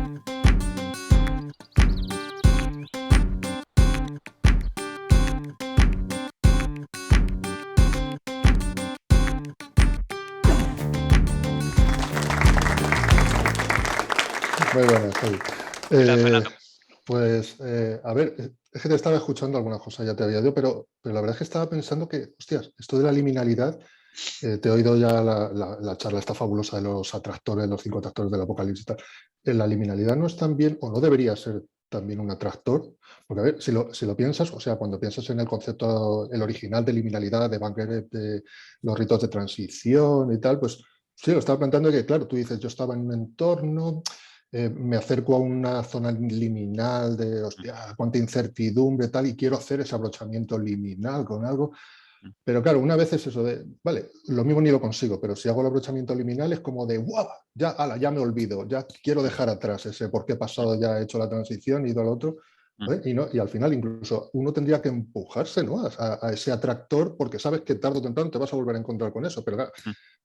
Muy buenas, Javi. ¿Qué tal, Fernando? A ver, es que te estaba escuchando algunas cosas, ya te había dicho, pero la verdad es que estaba pensando que, hostias, esto de la liminalidad, te he oído ya la charla esta fabulosa de los atractores, los 5 atractores del apocalipsis y tal. La liminalidad no es también, o no debería ser también un atractor, porque a ver, si lo piensas, o sea, cuando piensas en el concepto, el original de liminalidad, de Van Gogh, de los ritos de transición y tal, pues sí, lo estaba planteando que, claro, tú dices, yo estaba en un entorno, me acerco a una zona liminal de, hostia, cuánta incertidumbre tal, y quiero hacer ese abrochamiento liminal con algo. Pero claro, una vez es eso de, vale, lo mismo ni lo consigo, pero si hago el abrochamiento liminal es como de, ¡guau! Ya, ala, ya me olvido, ya quiero dejar atrás ese porque he pasado, ya he hecho la transición, he ido al otro. Y, no, y al final incluso uno tendría que empujarse, ¿no?, a ese atractor, porque sabes que tarde o temprano te vas a volver a encontrar con eso, pero, claro,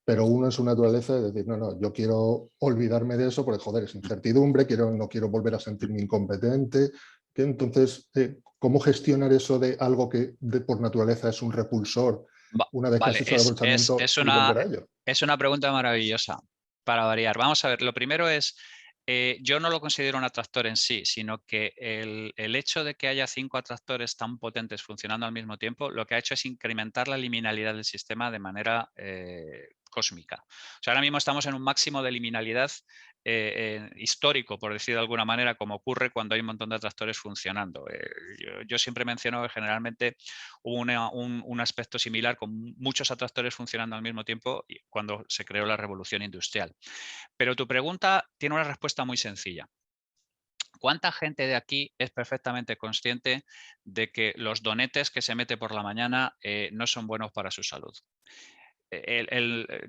pero uno en su naturaleza es decir, no, no, yo quiero olvidarme de eso porque, joder, es incertidumbre, no quiero volver a sentirme incompetente. Que entonces, ¿cómo gestionar eso de algo que por naturaleza es un repulsor, una vez que has Vale, hecho el abrochamiento y volver a ello? es una pregunta maravillosa para variar. Vamos a ver, lo primero es, yo no lo considero un atractor en sí, sino que el hecho de que haya 5 atractores tan potentes funcionando al mismo tiempo, lo que ha hecho es incrementar la liminalidad del sistema de manera cósmica. O sea, ahora mismo estamos en un máximo de liminalidad histórico, por decir de alguna manera, como ocurre cuando hay un montón de atractores funcionando. Yo siempre menciono que generalmente hubo un aspecto similar con muchos atractores funcionando al mismo tiempo cuando se creó la revolución industrial. Pero tu pregunta tiene una respuesta muy sencilla. ¿Cuánta gente de aquí es perfectamente consciente de que los donetes que se mete por la mañana no son buenos para su salud?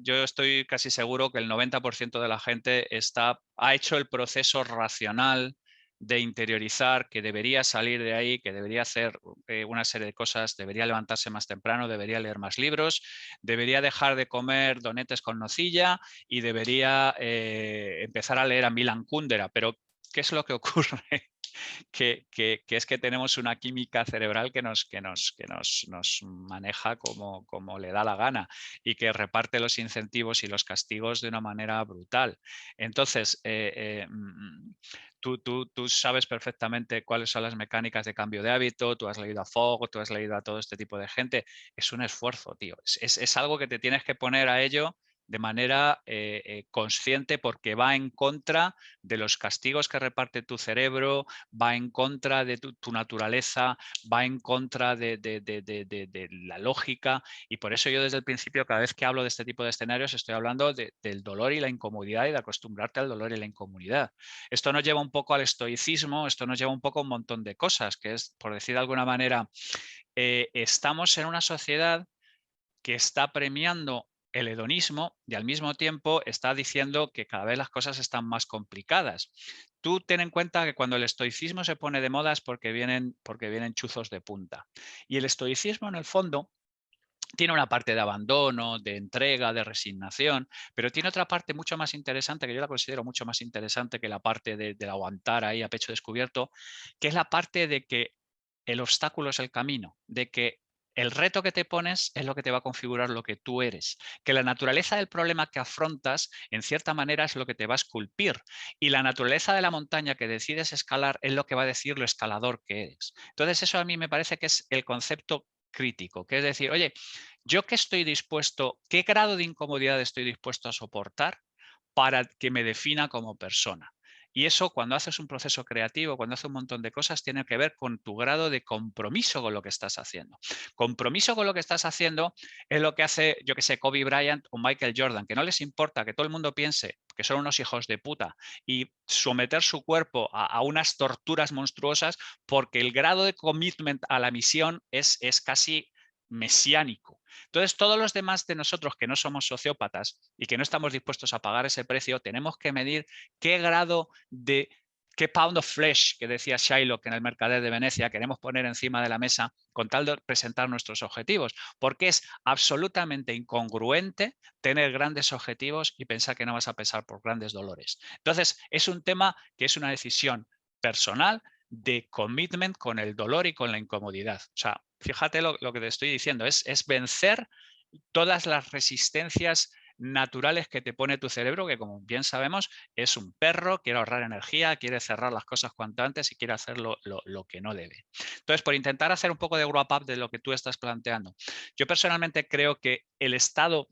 Yo estoy casi seguro que el 90% de la gente ha hecho el proceso racional de interiorizar que debería salir de ahí, que debería hacer una serie de cosas, debería levantarse más temprano, debería leer más libros, debería dejar de comer donetes con nocilla y debería empezar a leer a Milan Kundera. Pero, ¿qué es lo que ocurre? Que es que tenemos una química cerebral que nos maneja como le da la gana y que reparte los incentivos y los castigos de una manera brutal. Entonces, tú sabes perfectamente cuáles son las mecánicas de cambio de hábito, tú has leído a Fogg, tú has leído a todo este tipo de gente. Es un esfuerzo, tío. Es algo que te tienes que poner a ello de manera consciente, porque va en contra de los castigos que reparte tu cerebro, va en contra de tu naturaleza, va en contra de la lógica, y por eso yo desde el principio, cada vez que hablo de este tipo de escenarios, estoy hablando del dolor y la incomodidad y de acostumbrarte al dolor y la incomodidad. Esto nos lleva un poco al estoicismo, esto nos lleva un poco a un montón de cosas, que es, por decir de alguna manera, estamos en una sociedad que está premiando el hedonismo y al mismo tiempo está diciendo que cada vez las cosas están más complicadas. Tú ten en cuenta que cuando el estoicismo se pone de moda es porque vienen chuzos de punta. Y el estoicismo, en el fondo, tiene una parte de abandono, de entrega, de resignación, pero tiene otra parte mucho más interesante, que yo la considero mucho más interesante que la parte de aguantar ahí a pecho descubierto, que es la parte de que el obstáculo es el camino, de que el reto que te pones es lo que te va a configurar lo que tú eres, que la naturaleza del problema que afrontas, en cierta manera, es lo que te va a esculpir, y la naturaleza de la montaña que decides escalar es lo que va a decir lo escalador que eres. Entonces, eso a mí me parece que es el concepto crítico, que es decir, oye, ¿yo qué estoy dispuesto, qué grado de incomodidad estoy dispuesto a soportar para que me defina como persona? Y eso, cuando haces un proceso creativo, cuando haces un montón de cosas, tiene que ver con tu grado de compromiso con lo que estás haciendo. Compromiso con lo que estás haciendo es lo que hace, yo que sé, Kobe Bryant o Michael Jordan, que no les importa que todo el mundo piense que son unos hijos de puta y someter su cuerpo a unas torturas monstruosas, porque el grado de commitment a la misión es casi mesiánico. Entonces, todos los demás de nosotros que no somos sociópatas y que no estamos dispuestos a pagar ese precio, tenemos que medir qué grado de qué pound of flesh que decía Shylock en El Mercader de Venecia queremos poner encima de la mesa con tal de presentar nuestros objetivos, porque es absolutamente incongruente tener grandes objetivos y pensar que no vas a pasar por grandes dolores. Entonces, es un tema que es una decisión personal de commitment con el dolor y con la incomodidad. O sea, fíjate lo que te estoy diciendo, es vencer todas las resistencias naturales que te pone tu cerebro, que como bien sabemos es un perro, quiere ahorrar energía, quiere cerrar las cosas cuanto antes y quiere hacer lo que no debe. Entonces, por intentar hacer un poco de wrap up de lo que tú estás planteando, yo personalmente creo que el estado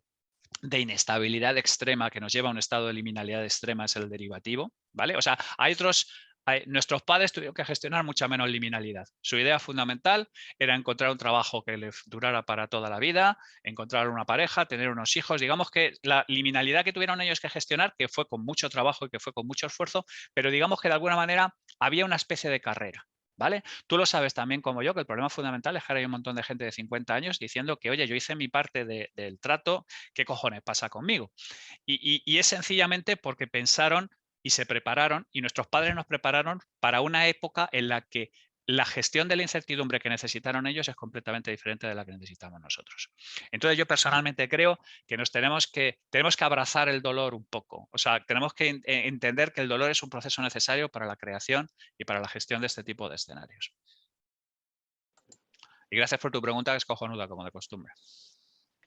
de inestabilidad extrema que nos lleva a un estado de liminalidad extrema es el derivativo, ¿vale? O sea, nuestros padres tuvieron que gestionar mucha menos liminalidad. Su idea fundamental era encontrar un trabajo que les durara para toda la vida, encontrar una pareja, tener unos hijos. Digamos que la liminalidad que tuvieron ellos que gestionar, que fue con mucho trabajo y que fue con mucho esfuerzo, pero digamos que de alguna manera había una especie de carrera. ¿Vale? Tú lo sabes también como yo, que el problema fundamental es que ahora hay un montón de gente de 50 años diciendo que, oye, yo hice mi parte del trato, ¿qué cojones pasa conmigo? Y es sencillamente porque pensaron y se prepararon, y nuestros padres nos prepararon para una época en la que la gestión de la incertidumbre que necesitaron ellos es completamente diferente de la que necesitamos nosotros. Entonces yo personalmente creo que tenemos que abrazar el dolor un poco. O sea, tenemos que entender que el dolor es un proceso necesario para la creación y para la gestión de este tipo de escenarios. Y gracias por tu pregunta, que es cojonuda, como de costumbre.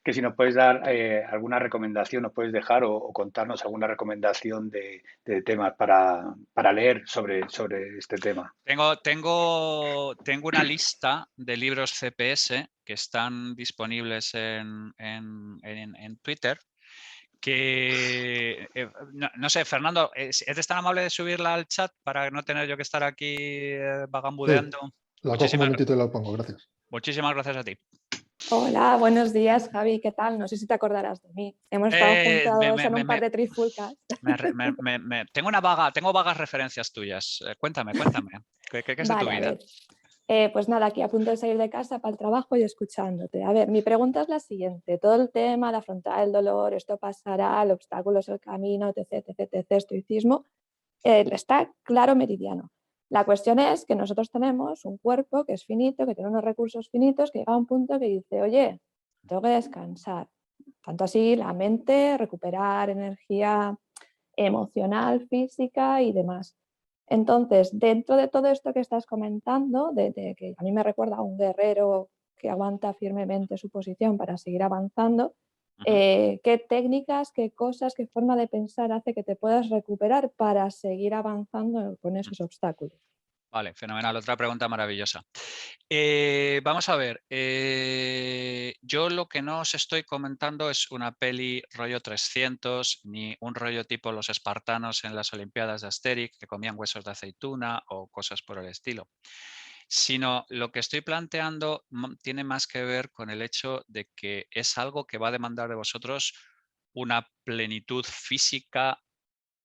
Que si nos puedes dar alguna recomendación, nos puedes dejar o contarnos alguna recomendación de temas para leer sobre este tema. Tengo una lista de libros CPS que están disponibles en Twitter. Que no sé, Fernando, ¿eres tan amable de subirla al chat para no tener yo que estar aquí vagambudeando? Sí, la cojo un momentito y la pongo, gracias. Muchísimas gracias a ti. Hola, buenos días, Javi, ¿qué tal? No sé si te acordarás de mí. Hemos estado juntos en un par de trifulcas. Tengo vagas referencias tuyas. Cuéntame. ¿Qué es de tu Vale, a vida? ver. Pues nada, aquí a punto de salir de casa para el trabajo y escuchándote. A ver, mi pregunta es la siguiente. Todo el tema de afrontar el dolor, esto pasará, el obstáculo es el camino, etc, etc, etc, estoicismo, está claro meridiano. La cuestión es que nosotros tenemos un cuerpo que es finito, que tiene unos recursos finitos, que llega a un punto que dice, oye, tengo que descansar. Tanto así la mente, recuperar energía emocional, física y demás. Entonces, dentro de todo esto que estás comentando, de que a mí me recuerda a un guerrero que aguanta firmemente su posición para seguir avanzando, ¿qué técnicas, qué cosas, qué forma de pensar hace que te puedas recuperar para seguir avanzando con esos obstáculos? Vale, fenomenal. Otra pregunta maravillosa. Vamos a ver. Yo lo que no os estoy comentando es una peli rollo 300, ni un rollo tipo los espartanos en las Olimpiadas de Asterix, que comían huesos de aceituna o cosas por el estilo. Sino lo que estoy planteando tiene más que ver con el hecho de que es algo que va a demandar de vosotros una plenitud física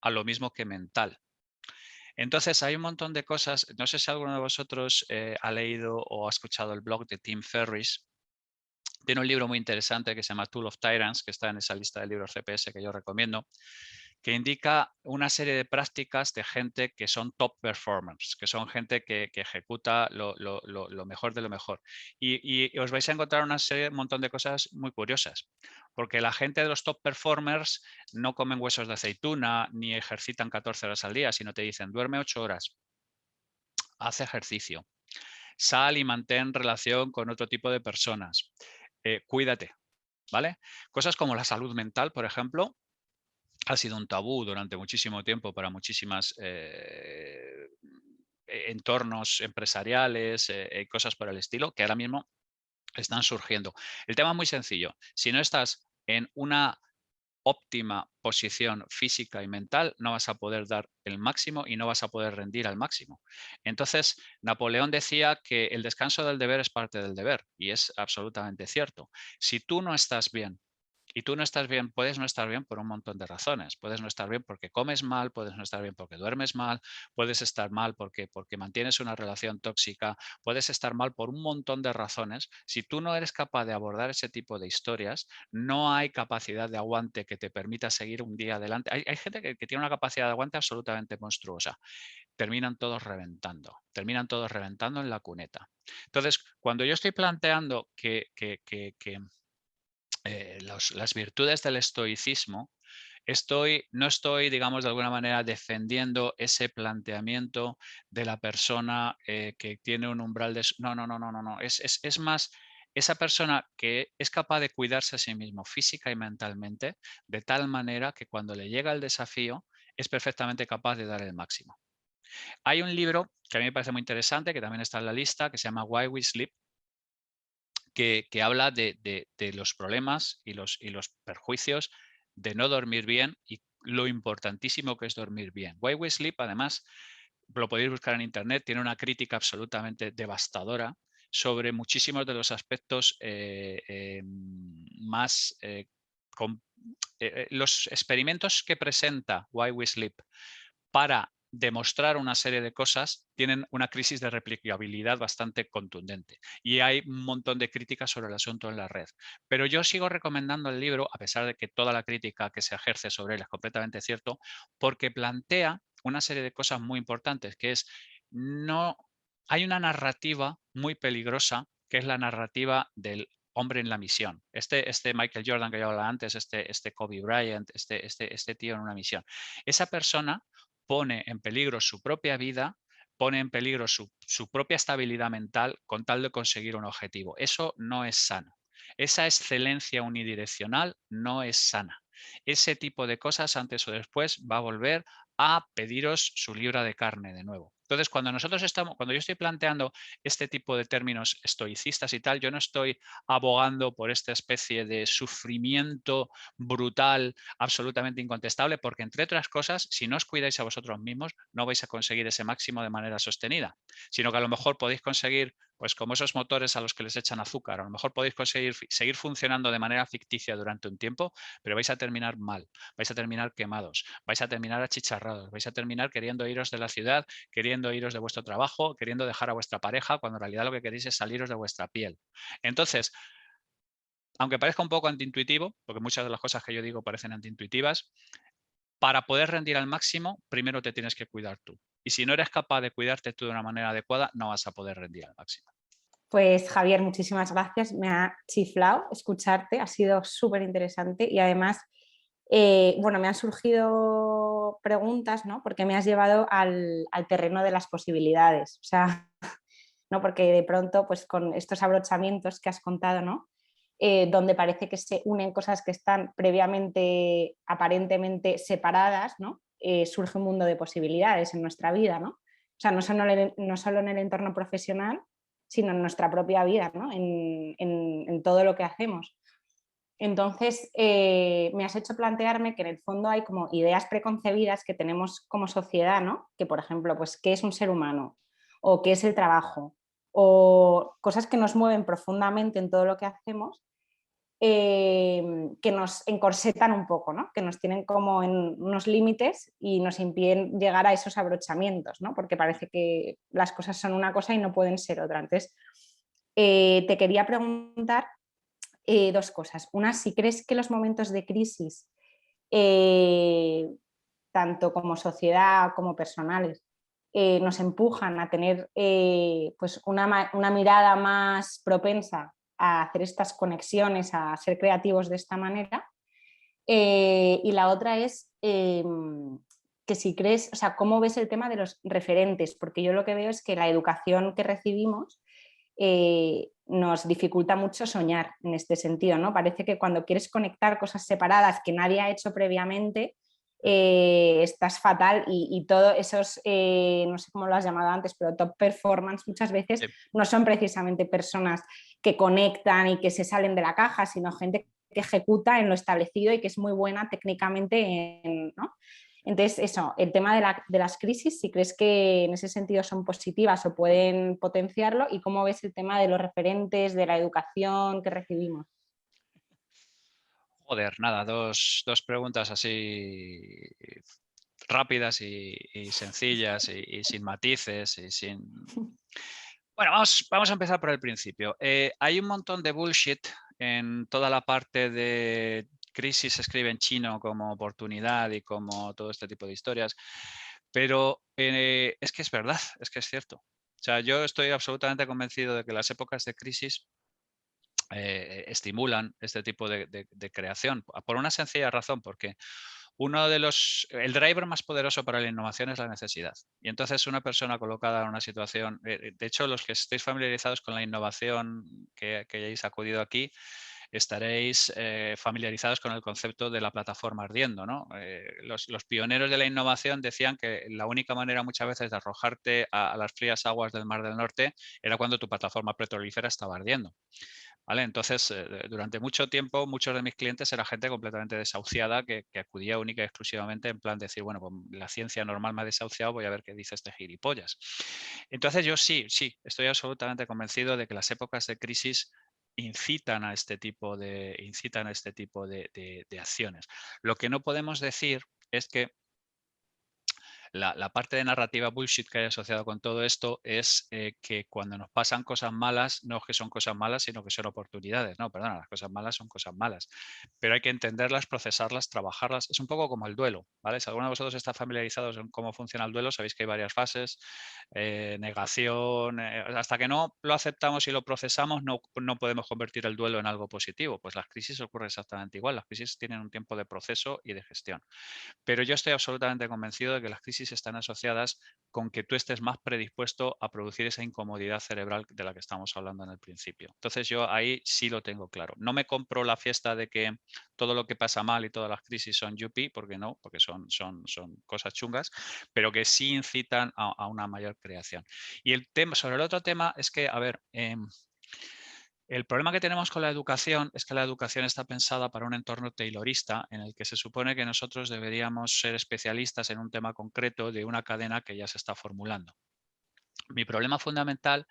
a lo mismo que mental. Entonces hay un montón de cosas, no sé si alguno de vosotros ha leído o ha escuchado el blog de Tim Ferriss. Tiene un libro muy interesante que se llama Tool of Tyrants, que está en esa lista de libros CPS que yo recomiendo, que indica una serie de prácticas de gente que son top performers, que son gente que ejecuta lo mejor de lo mejor. Y os vais a encontrar un montón de cosas muy curiosas, porque la gente de los top performers no comen huesos de aceituna ni ejercitan 14 horas al día, sino te dicen, duerme 8 horas, haz ejercicio, sal y mantén relación con otro tipo de personas, cuídate, ¿vale? Cosas como la salud mental, por ejemplo, ha sido un tabú durante muchísimo tiempo para muchísimas entornos empresariales, cosas por el estilo, que ahora mismo están surgiendo. El tema es muy sencillo. Si no estás en una óptima posición física y mental, no vas a poder dar el máximo y no vas a poder rendir al máximo. Entonces, Napoleón decía que el descanso del deber es parte del deber, y es absolutamente cierto. Si tú no estás bien Y tú no estás bien, puedes no estar bien por un montón de razones. Puedes no estar bien porque comes mal, puedes no estar bien porque duermes mal, puedes estar mal porque mantienes una relación tóxica, puedes estar mal por un montón de razones. Si tú no eres capaz de abordar ese tipo de historias, no hay capacidad de aguante que te permita seguir un día adelante. Hay gente que tiene una capacidad de aguante absolutamente monstruosa. Terminan todos reventando en la cuneta. Entonces, cuando yo estoy planteando que las virtudes del estoicismo, no estoy, digamos, de alguna manera defendiendo ese planteamiento de la persona que tiene un umbral de... No. Es más esa persona que es capaz de cuidarse a sí mismo física y mentalmente de tal manera que cuando le llega el desafío es perfectamente capaz de dar el máximo. Hay un libro que a mí me parece muy interesante, que también está en la lista, que se llama Why We Sleep, que habla de los problemas y los perjuicios de no dormir bien y lo importantísimo que es dormir bien. Why We Sleep, además, lo podéis buscar en internet, tiene una crítica absolutamente devastadora sobre muchísimos de los aspectos más... los experimentos que presenta Why We Sleep para demostrar una serie de cosas tienen una crisis de replicabilidad bastante contundente y hay un montón de críticas sobre el asunto en la red. Pero yo sigo recomendando el libro, a pesar de que toda la crítica que se ejerce sobre él es completamente cierto, porque plantea una serie de cosas muy importantes, que es hay una narrativa muy peligrosa, que es la narrativa del hombre en la misión. Este Michael Jordan que yo hablaba antes, este Kobe Bryant, este tío en una misión. Esa persona pone en peligro su propia vida, pone en peligro su propia estabilidad mental con tal de conseguir un objetivo. Eso no es sano. Esa excelencia unidireccional no es sana. Ese tipo de cosas antes o después va a volver a pediros su libra de carne de nuevo. Entonces, cuando yo estoy planteando este tipo de términos estoicistas y tal, yo no estoy abogando por esta especie de sufrimiento brutal, absolutamente incontestable, porque entre otras cosas, si no os cuidáis a vosotros mismos, no vais a conseguir ese máximo de manera sostenida, sino que a lo mejor podéis conseguir, pues como esos motores a los que les echan azúcar, a lo mejor podéis conseguir seguir funcionando de manera ficticia durante un tiempo, pero vais a terminar mal, vais a terminar quemados, vais a terminar achicharrados, vais a terminar queriendo iros de la ciudad, queriendo iros de vuestro trabajo, queriendo dejar a vuestra pareja, cuando en realidad lo que queréis es saliros de vuestra piel. Entonces, aunque parezca un poco antiintuitivo, porque muchas de las cosas que yo digo parecen antiintuitivas, para poder rendir al máximo, primero te tienes que cuidar tú. Y si no eres capaz de cuidarte tú de una manera adecuada, no vas a poder rendir al máximo. Pues Javier, muchísimas gracias. Me ha chiflado escucharte, ha sido súper interesante y además, bueno, me han surgido preguntas, ¿no? Porque me has llevado al terreno de las posibilidades. O sea, ¿no? Porque de pronto, pues con estos abrochamientos que has contado, ¿no? Donde parece que se unen cosas que están previamente, aparentemente separadas, ¿no? Surge un mundo de posibilidades en nuestra vida, ¿no? O sea, no solo en el entorno profesional, sino en nuestra propia vida, ¿no? En todo lo que hacemos. Entonces, me has hecho plantearme que en el fondo hay como ideas preconcebidas que tenemos como sociedad, ¿no? Que, por ejemplo, pues, ¿qué es un ser humano? ¿O qué es el trabajo? O cosas que nos mueven profundamente en todo lo que hacemos, que nos encorsetan un poco, ¿no? Que nos tienen como en unos límites y nos impiden llegar a esos abrochamientos, ¿no? Porque parece que las cosas son una cosa y no pueden ser otra. Entonces, te quería preguntar dos cosas. Una, si crees que los momentos de crisis, tanto como sociedad como personales, nos empujan a tener pues una mirada más propensa a hacer estas conexiones, a ser creativos de esta manera. Y la otra es que si crees, o sea, ¿cómo ves el tema de los referentes? Porque yo lo que veo es que la educación que recibimos nos dificulta mucho soñar en este sentido, ¿no? Parece que cuando quieres conectar cosas separadas que nadie ha hecho previamente, estás fatal y todos esos, no sé cómo lo has llamado antes, pero top performance muchas veces no son precisamente personas que conectan y que se salen de la caja, sino gente que ejecuta en lo establecido y que es muy buena técnicamente, ¿no? Entonces, eso, el tema de las crisis, si crees que en ese sentido son positivas o pueden potenciarlo, y cómo ves el tema de los referentes, de la educación que recibimos. Joder, nada, dos preguntas así rápidas y sencillas y sin matices y sin... Bueno, vamos a empezar por el principio. Hay un montón de bullshit en toda la parte de crisis, se escribe en chino como oportunidad y como todo este tipo de historias, pero es que es verdad, es que es cierto. O sea, yo estoy absolutamente convencido de que las épocas de crisis estimulan este tipo de creación, por una sencilla razón, porque el driver más poderoso para la innovación es la necesidad. Y entonces una persona colocada en una situación, de hecho los que estéis familiarizados con la innovación que hayáis acudido aquí, estaréis familiarizados con el concepto de la plataforma ardiendo, ¿no? Los pioneros de la innovación decían que la única manera muchas veces de arrojarte a las frías aguas del Mar del Norte era cuando tu plataforma petrolífera estaba ardiendo. ¿Vale? Entonces, durante mucho tiempo, muchos de mis clientes eran gente completamente desahuciada que acudía única y exclusivamente en plan de decir, bueno, pues la ciencia normal me ha desahuciado, voy a ver qué dice este gilipollas. Entonces yo sí, estoy absolutamente convencido de que las épocas de crisis incitan a este tipo de acciones. Lo que no podemos decir es que la parte de narrativa bullshit que hay asociado con todo esto es que cuando nos pasan cosas malas, no es que son cosas malas, sino que son oportunidades. No, perdona, las cosas malas son cosas malas. Pero hay que entenderlas, procesarlas, trabajarlas. Es un poco como el duelo, ¿vale? Si alguno de vosotros está familiarizado en cómo funciona el duelo, sabéis que hay varias fases, negación, hasta que no lo aceptamos y lo procesamos, no podemos convertir el duelo en algo positivo. Pues las crisis ocurren exactamente igual. Las crisis tienen un tiempo de proceso y de gestión. Pero yo estoy absolutamente convencido de que las crisis están asociadas con que tú estés más predispuesto a producir esa incomodidad cerebral de la que estamos hablando en el principio. Entonces yo ahí sí lo tengo claro. No me compro la fiesta de que todo lo que pasa mal y todas las crisis son yuppie, porque no, porque son cosas chungas, pero que sí incitan a una mayor creación. Y el tema, sobre el otro tema es que, a ver, el problema que tenemos con la educación es que la educación está pensada para un entorno taylorista en el que se supone que nosotros deberíamos ser especialistas en un tema concreto de una cadena que ya se está formulando. Mi problema fundamental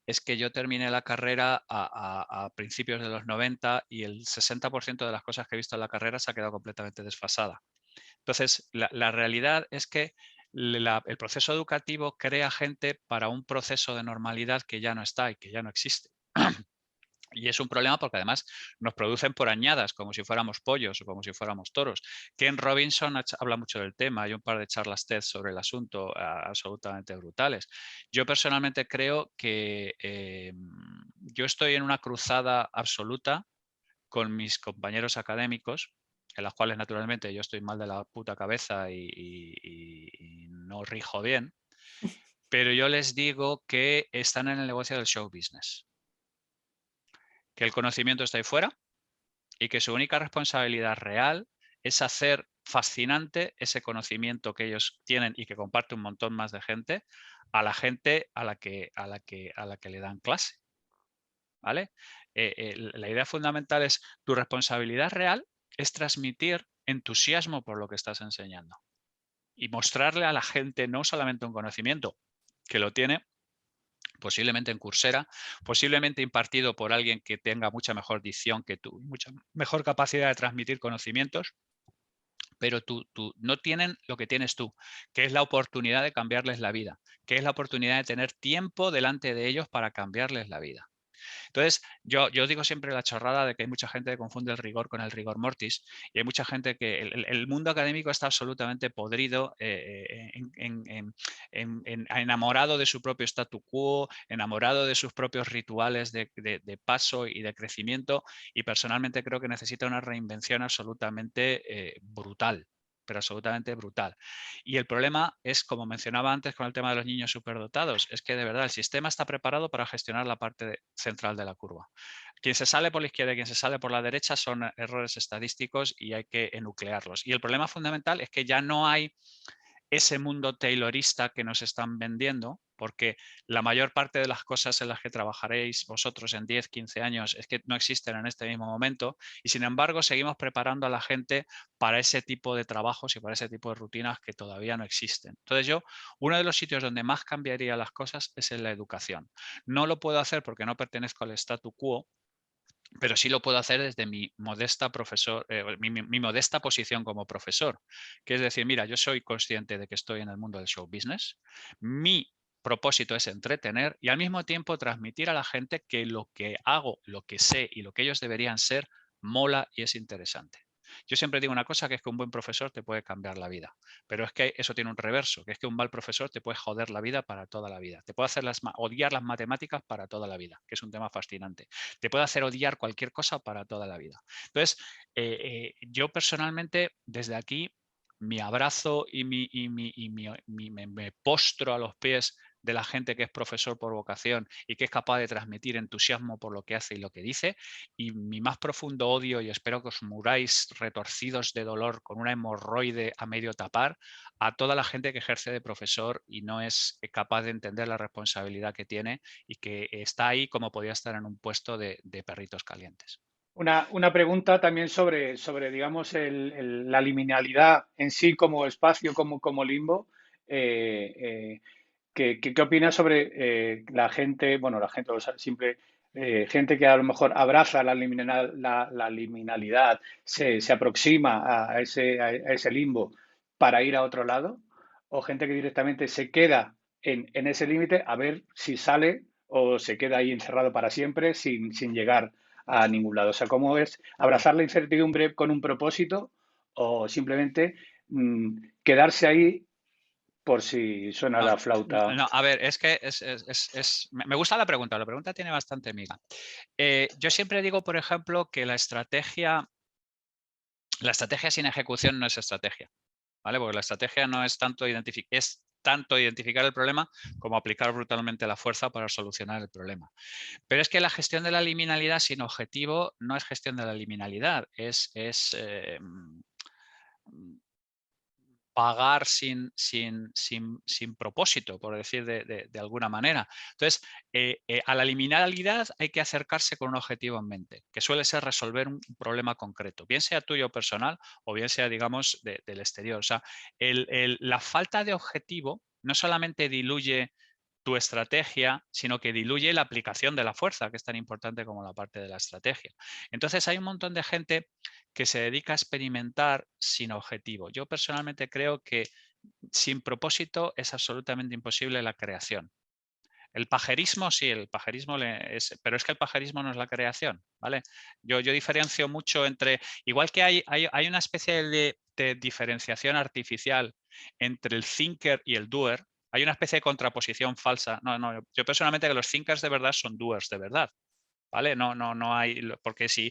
es que yo terminé la carrera a principios de los 90 y el 60% de las cosas que he visto en la carrera se ha quedado completamente desfasada. Entonces, la realidad es que el proceso educativo crea gente para un proceso de normalidad que ya no está y que ya no existe. Y es un problema porque además nos producen por añadas, como si fuéramos pollos o como si fuéramos toros. Ken Robinson habla mucho del tema, hay un par de charlas TED sobre el asunto absolutamente brutales. Yo personalmente creo que yo estoy en una cruzada absoluta con mis compañeros académicos, en las cuales naturalmente yo estoy mal de la puta cabeza y no rijo bien, pero yo les digo que están en el negocio del show business. Que el conocimiento está ahí fuera y que su única responsabilidad real es hacer fascinante ese conocimiento que ellos tienen y que comparte un montón más de gente a la gente a la que le dan clase. ¿Vale? La idea fundamental es tu responsabilidad real es transmitir entusiasmo por lo que estás enseñando y mostrarle a la gente no solamente un conocimiento que lo tiene, posiblemente en Coursera, posiblemente impartido por alguien que tenga mucha mejor dicción que tú, mucha mejor capacidad de transmitir conocimientos, pero no tienen lo que tienes tú, que es la oportunidad de cambiarles la vida, que es la oportunidad de tener tiempo delante de ellos para cambiarles la vida. Entonces, yo digo siempre la chorrada de que hay mucha gente que confunde el rigor con el rigor mortis y hay mucha gente que el mundo académico está absolutamente podrido, enamorado de su propio statu quo, enamorado de sus propios rituales de paso y de crecimiento, y personalmente creo que necesita una reinvención absolutamente brutal, pero absolutamente brutal. Y el problema es, como mencionaba antes con el tema de los niños superdotados, es que de verdad el sistema está preparado para gestionar la parte central de la curva. Quien se sale por la izquierda y quien se sale por la derecha son errores estadísticos y hay que enuclearlos. Y el problema fundamental es que ya no hay ese mundo taylorista que nos están vendiendo, porque la mayor parte de las cosas en las que trabajaréis vosotros en 10, 15 años es que no existen en este mismo momento y sin embargo seguimos preparando a la gente para ese tipo de trabajos y para ese tipo de rutinas que todavía no existen. Entonces uno de los sitios donde más cambiaría las cosas es en la educación. No lo puedo hacer porque no pertenezco al statu quo, pero sí lo puedo hacer desde mi modesta mi modesta posición como profesor, que es decir, mira, yo soy consciente de que estoy en el mundo del show business, mi propósito es entretener y al mismo tiempo transmitir a la gente que lo que hago, lo que sé y lo que ellos deberían ser mola y es interesante. Yo siempre digo una cosa, que es que un buen profesor te puede cambiar la vida, pero es que eso tiene un reverso, que es que un mal profesor te puede joder la vida para toda la vida, te puede hacer odiar las matemáticas para toda la vida, que es un tema fascinante, te puede hacer odiar cualquier cosa para toda la vida. Entonces, yo personalmente desde aquí mi abrazo y me postro a los pies de la gente que es profesor por vocación y que es capaz de transmitir entusiasmo por lo que hace y lo que dice, y mi más profundo odio, y espero que os muráis retorcidos de dolor con una hemorroide a medio tapar, a toda la gente que ejerce de profesor y no es capaz de entender la responsabilidad que tiene y que está ahí como podía estar en un puesto de perritos calientes. Una pregunta también sobre digamos, la liminalidad en sí como espacio, como limbo. ¿Qué opinas sobre la gente, bueno, la gente, o sea, gente que a lo mejor abraza la liminalidad, se aproxima a ese limbo para ir a otro lado? ¿O gente que directamente se queda en ese límite a ver si sale o se queda ahí encerrado para siempre sin llegar a ningún lado? O sea, ¿cómo es abrazar la incertidumbre con un propósito o simplemente quedarse ahí por si suena la flauta? No, a ver, es que me gusta la pregunta tiene bastante miga. Yo siempre digo, por ejemplo, que la estrategia sin ejecución no es estrategia, ¿vale? Porque la estrategia no es tanto identificar el problema como aplicar brutalmente la fuerza para solucionar el problema. Pero es que la gestión de la liminalidad sin objetivo no es gestión de la liminalidad, es pagar sin propósito, por decir de alguna manera. Entonces, a la liminalidad hay que acercarse con un objetivo en mente, que suele ser resolver un problema concreto, bien sea tuyo personal o bien sea, digamos, del exterior. O sea, la falta de objetivo no solamente diluye tu estrategia, sino que diluye la aplicación de la fuerza, que es tan importante como la parte de la estrategia. Entonces hay un montón de gente que se dedica a experimentar sin objetivo. Yo personalmente creo que sin propósito es absolutamente imposible la creación. El pajerismo sí, pero es que el pajerismo no es la creación, ¿vale? Yo diferencio mucho entre, igual que hay una especie de diferenciación artificial entre el thinker y el doer, hay una especie de contraposición falsa. No, yo personalmente que los thinkers de verdad son doers de verdad, ¿vale? No hay, porque si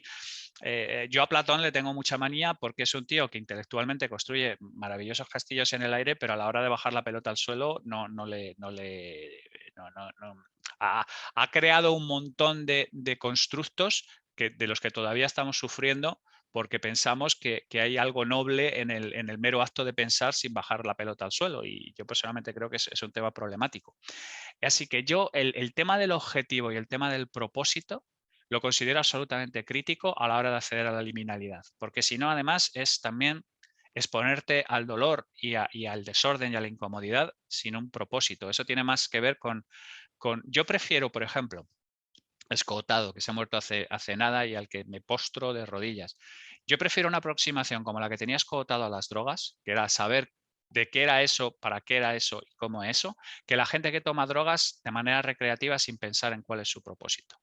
yo a Platón le tengo mucha manía porque es un tío que intelectualmente construye maravillosos castillos en el aire, pero a la hora de bajar la pelota al suelo ha creado un montón de constructos de los que todavía estamos sufriendo porque pensamos que hay algo noble en el mero acto de pensar sin bajar la pelota al suelo, y yo personalmente creo que es un tema problemático. Así que yo el tema del objetivo y el tema del propósito lo considero absolutamente crítico a la hora de acceder a la liminalidad, porque si no, además, es también exponerte al dolor y al desorden y a la incomodidad sin un propósito. Eso tiene más que ver con yo prefiero, por ejemplo, Escotado, que se ha muerto hace nada y al que me postro de rodillas. Yo prefiero una aproximación como la que tenía Escotado a las drogas, que era saber de qué era eso, para qué era eso y cómo eso, que la gente que toma drogas de manera recreativa sin pensar en cuál es su propósito.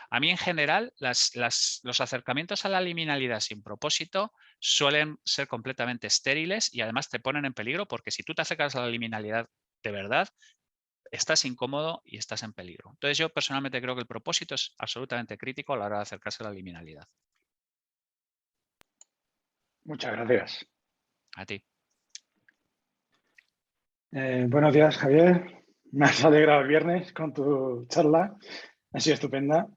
A mí, en general, los acercamientos a la liminalidad sin propósito suelen ser completamente estériles y además te ponen en peligro, porque si tú te acercas a la liminalidad de verdad, estás incómodo y estás en peligro. Entonces, yo personalmente creo que el propósito es absolutamente crítico a la hora de acercarse a la liminalidad. Muchas gracias. A ti. Buenos días, Javier. Me has alegrado el viernes con tu charla. Ha sido estupenda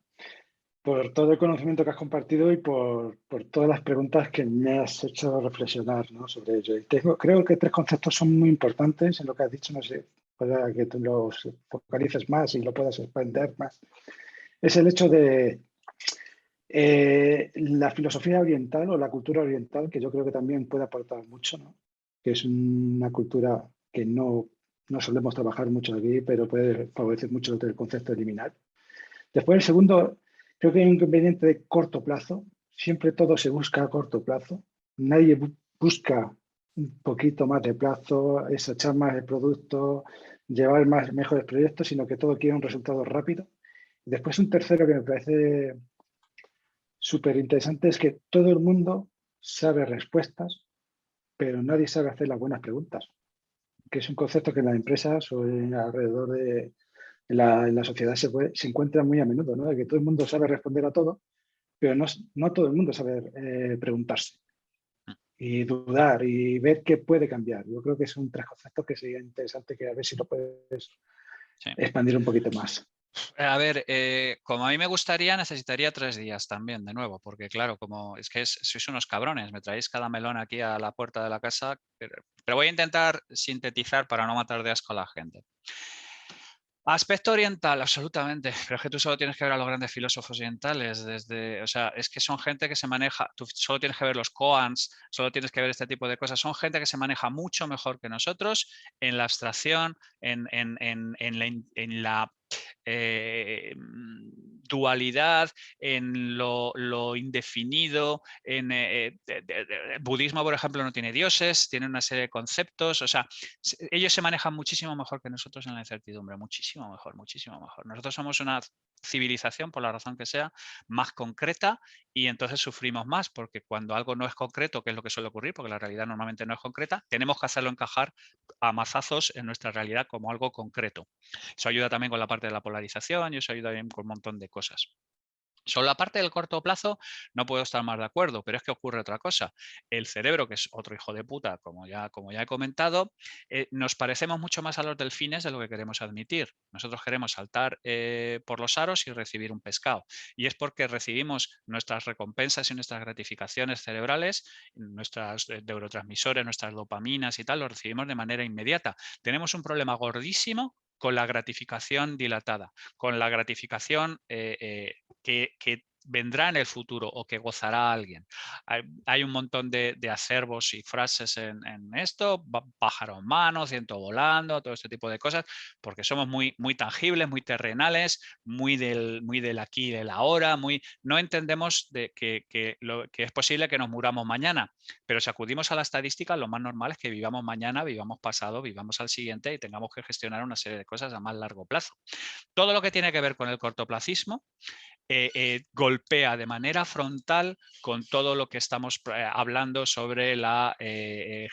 por todo el conocimiento que has compartido y por todas las preguntas que me has hecho reflexionar, ¿no?, sobre ello. Y creo que 3 conceptos son muy importantes en lo que has dicho. No sé, para que tú los focalices más y lo puedas expandir más. Es el hecho de la filosofía oriental o la cultura oriental, que yo creo que también puede aportar mucho, ¿no?, que es una cultura que no solemos trabajar mucho aquí, pero puede favorecer mucho el concepto de eliminar. Después, el segundo, Creo que hay un inconveniente de corto plazo. Siempre todo se busca a corto plazo. Nadie busca un poquito más de plazo, echar más el producto, llevar mejores proyectos, sino que todo quiere un resultado rápido. Y después un tercero que me parece súper interesante es que todo el mundo sabe respuestas, pero nadie sabe hacer las buenas preguntas, que es un concepto que en las empresas o alrededor de en la sociedad se encuentra muy a menudo, ¿no? De que todo el mundo sabe responder a todo, pero no todo el mundo sabe preguntarse y dudar y ver qué puede cambiar. Yo creo que son tres conceptos que sería interesante que a ver si lo puedes expandir un poquito más. A ver, como a mí me gustaría, necesitaría 3 días también, de nuevo, porque claro, como es que sois unos cabrones, me traéis cada melón aquí a la puerta de la casa, pero voy a intentar sintetizar para no matar de asco a la gente. Aspecto oriental, absolutamente, pero es que tú solo tienes que ver a los grandes filósofos orientales, o sea, es que son gente que se maneja, tú solo tienes que ver los koans, solo tienes que ver este tipo de cosas, son gente que se maneja mucho mejor que nosotros en la abstracción, en la dualidad, en lo indefinido, el budismo, por ejemplo, no tiene dioses, tiene una serie de conceptos, o sea, ellos se manejan muchísimo mejor que nosotros en la incertidumbre, muchísimo mejor, muchísimo mejor. Nosotros somos una civilización, por la razón que sea, más concreta y entonces sufrimos más porque cuando algo no es concreto, que es lo que suele ocurrir, porque la realidad normalmente no es concreta, tenemos que hacerlo encajar a mazazos en nuestra realidad como algo concreto. Eso ayuda también con la parte de la polarización y eso ayuda también con un montón de cosas. Sobre la parte del corto plazo no puedo estar más de acuerdo, pero es que ocurre otra cosa. El cerebro, que es otro hijo de puta, como ya he comentado, nos parecemos mucho más a los delfines de lo que queremos admitir. Nosotros queremos saltar por los aros y recibir un pescado. Y es porque recibimos nuestras recompensas y nuestras gratificaciones cerebrales, nuestros neurotransmisores, nuestras dopaminas y tal, lo recibimos de manera inmediata. Tenemos un problema gordísimo con la gratificación dilatada, con la gratificación que vendrá en el futuro o que gozará alguien. Hay un montón de acervos y frases en esto, pájaro en mano, ciento volando, todo este tipo de cosas, porque somos muy, muy tangibles, muy terrenales, muy del aquí y del ahora, no entendemos que es posible que nos muramos mañana, pero si acudimos a la estadística, lo más normal es que vivamos mañana, vivamos pasado, vivamos al siguiente y tengamos que gestionar una serie de cosas a más largo plazo. Todo lo que tiene que ver con el cortoplacismo golpea de manera frontal con todo lo que estamos hablando sobre la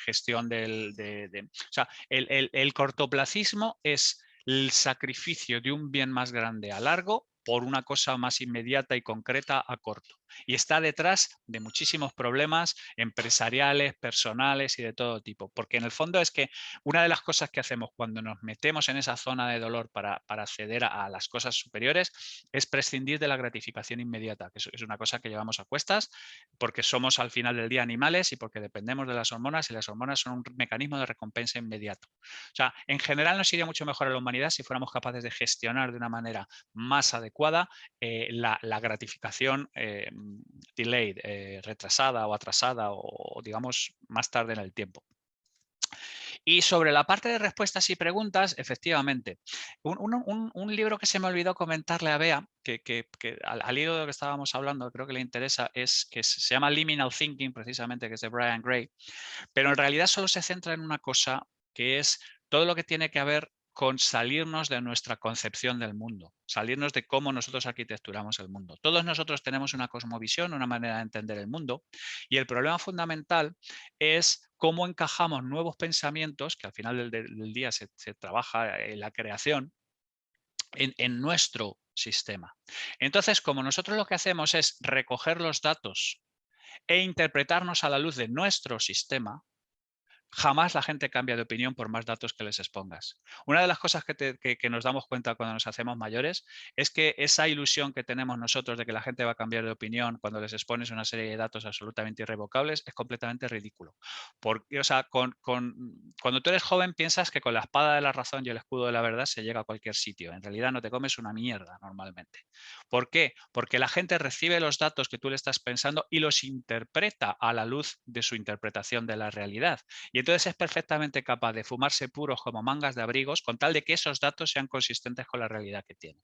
gestión o sea, el cortoplacismo es el sacrificio de un bien más grande a largo por una cosa más inmediata y concreta a corto. Y está detrás de muchísimos problemas empresariales, personales y de todo tipo. Porque en el fondo es que una de las cosas que hacemos cuando nos metemos en esa zona de dolor para acceder a las cosas superiores es prescindir de la gratificación inmediata, que es una cosa que llevamos a cuestas porque somos al final del día animales y porque dependemos de las hormonas y las hormonas son un mecanismo de recompensa inmediato. O sea, en general nos iría mucho mejor a la humanidad si fuéramos capaces de gestionar de una manera más adecuada la gratificación delayed, retrasada o atrasada o digamos más tarde en el tiempo. Y sobre la parte de respuestas y preguntas, efectivamente, un libro que se me olvidó comentarle a Bea, que al hilo de lo que estábamos hablando, creo que le interesa, es que se llama Liminal Thinking, precisamente, que es de Brian Gray, pero en realidad solo se centra en una cosa, que es todo lo que tiene que ver con salirnos de nuestra concepción del mundo, salirnos de cómo nosotros arquitecturamos el mundo. Todos nosotros tenemos una cosmovisión, una manera de entender el mundo, y el problema fundamental es cómo encajamos nuevos pensamientos, que al final del día se trabaja en la creación, en nuestro sistema. Entonces, como nosotros lo que hacemos es recoger los datos e interpretarnos a la luz de nuestro sistema, jamás la gente cambia de opinión por más datos que les expongas. Una de las cosas que nos damos cuenta cuando nos hacemos mayores es que esa ilusión que tenemos nosotros de que la gente va a cambiar de opinión cuando les expones una serie de datos absolutamente irrevocables es completamente ridículo. Porque, o sea, cuando tú eres joven piensas que con la espada de la razón y el escudo de la verdad se llega a cualquier sitio. En realidad no te comes una mierda normalmente. ¿Por qué? Porque la gente recibe los datos que tú le estás pensando y los interpreta a la luz de su interpretación de la realidad. Y Y entonces es perfectamente capaz de fumarse puros como mangas de abrigos con tal de que esos datos sean consistentes con la realidad que tienen.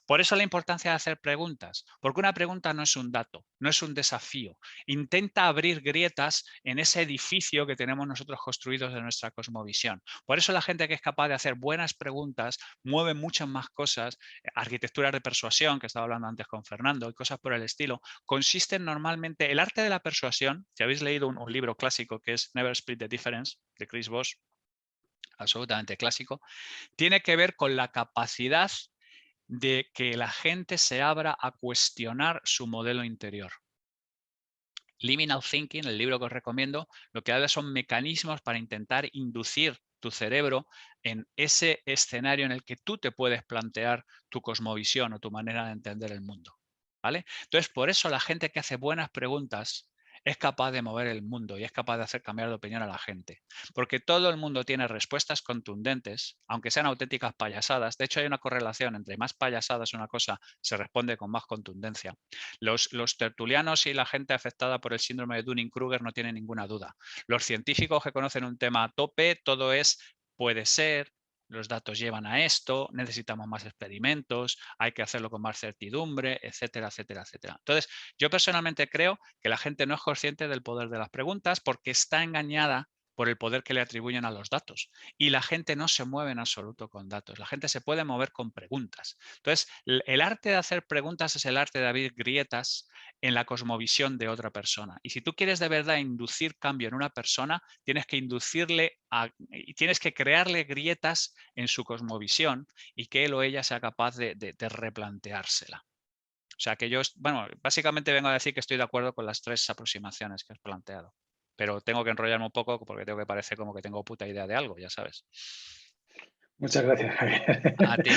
Por eso la importancia de hacer preguntas, porque una pregunta no es un dato, no es un desafío. Intenta abrir grietas en ese edificio que tenemos nosotros construidos de nuestra cosmovisión. Por eso la gente que es capaz de hacer buenas preguntas mueve muchas más cosas. Arquitecturas de persuasión, que estaba hablando antes con Fernando, y cosas por el estilo, consisten normalmente, el arte de la persuasión, si habéis leído un libro clásico que es Never Split the Difference, de Chris Voss, absolutamente clásico, tiene que ver con la capacidad de que la gente se abra a cuestionar su modelo interior. Liminal Thinking, el libro que os recomiendo, lo que habla son mecanismos para intentar inducir tu cerebro en ese escenario en el que tú te puedes plantear tu cosmovisión o tu manera de entender el mundo, ¿vale? Entonces, por eso la gente que hace buenas preguntas es capaz de mover el mundo y es capaz de hacer cambiar de opinión a la gente. Porque todo el mundo tiene respuestas contundentes, aunque sean auténticas payasadas. De hecho, hay una correlación entre más payasadas una cosa, se responde con más contundencia. Los tertulianos y la gente afectada por el síndrome de Dunning-Kruger no tienen ninguna duda. Los científicos que conocen un tema a tope, todo es puede ser, los datos llevan a esto, necesitamos más experimentos, hay que hacerlo con más certidumbre, etcétera, etcétera, etcétera. Entonces, yo personalmente creo que la gente no es consciente del poder de las preguntas porque está engañada por el poder que le atribuyen a los datos. Y la gente no se mueve en absoluto con datos. La gente se puede mover con preguntas. Entonces, el arte de hacer preguntas es el arte de abrir grietas en la cosmovisión de otra persona. Y si tú quieres de verdad inducir cambio en una persona, tienes que y tienes que crearle grietas en su cosmovisión y que él o ella sea capaz de replanteársela. O sea que yo, bueno, básicamente vengo a decir que estoy de acuerdo con las 3 aproximaciones que has planteado. Pero tengo que enrollarme un poco porque tengo que parecer como que tengo puta idea de algo, ya sabes. Muchas gracias, Javier. A ti.